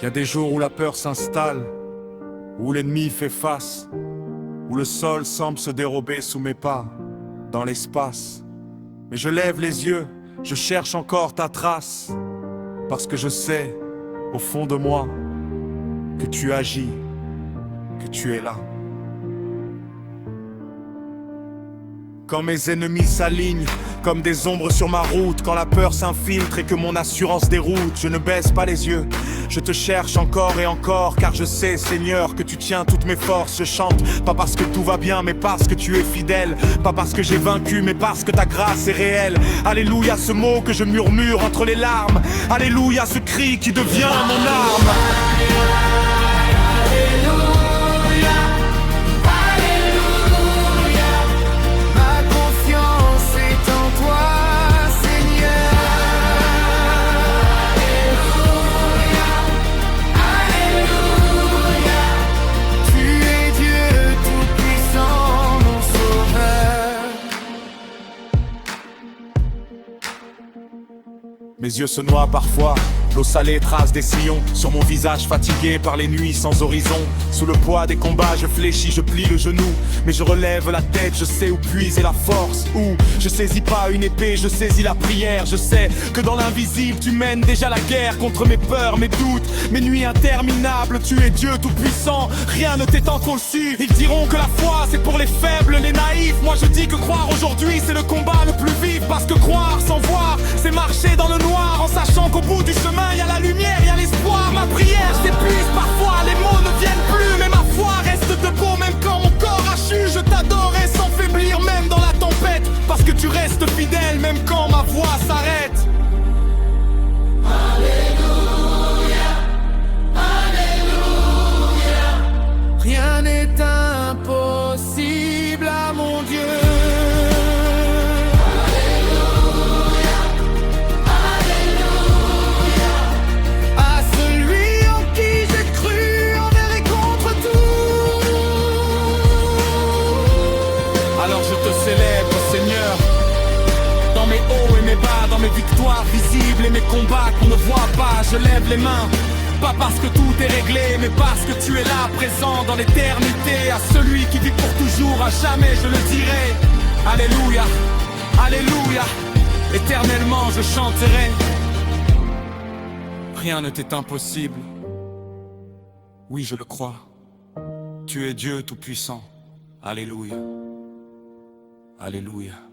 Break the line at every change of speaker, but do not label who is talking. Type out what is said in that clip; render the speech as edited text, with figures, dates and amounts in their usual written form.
Y a des jours où la peur s'installe, où l'ennemi fait face, où le sol semble se dérober sous mes pas, dans l'espace. Mais je lève les yeux, je cherche encore ta trace, parce que je sais, au fond de moi, que tu agis, que tu es là. Quand mes ennemis s'alignent comme des ombres sur ma route, quand la peur s'infiltre et que mon assurance déroute, je ne baisse pas les yeux, je te cherche encore et encore, car je sais, Seigneur, que tu tiens toutes mes forces. Je chante, pas parce que tout va bien, mais parce que tu es fidèle, pas parce que j'ai vaincu, mais parce que ta grâce est réelle. Alléluia, ce mot que je murmure entre les larmes, alléluia, ce cri qui devient mon arme. Mes yeux se noient parfois, l'eau salée trace des sillons sur mon visage fatigué par les nuits sans horizon. Sous le poids des combats je fléchis, je plie le genou, mais je relève la tête, je sais où puiser la force. Où je saisis pas une épée, je saisis la prière. Je sais que dans l'invisible tu mènes déjà la guerre contre mes peurs, mes doutes, mes nuits interminables. Tu es Dieu tout-puissant, rien ne t'étant conçu. Ils diront que la foi c'est pour les faibles, les naïfs. Moi je dis que croire aujourd'hui c'est le combat le plus vif, parce que croire sans voir c'est marcher dans le noir, en sachant qu'au bout du chemin y a la lumière, y a l'espoir. Ma prière s'épuise parfois, les mots ne viennent plus, mais ma foi reste debout même quand mon corps a chu. Je t'adorerai sans faiblir même dans la tempête, parce que tu restes fidèle même quand ma voix s'arrête.
Alléluia, Alléluia. Rien n'est impossible à mon Dieu.
Dans mes victoires visibles et mes combats qu'on ne voit pas, je lève les mains. Pas parce que tout est réglé, mais parce que tu es là, présent dans l'éternité. À celui qui vit pour toujours, à jamais je le dirai. Alléluia, Alléluia. Éternellement je chanterai. Rien ne t'est impossible. Oui, je le crois. Tu es Dieu tout-puissant. Alléluia, Alléluia.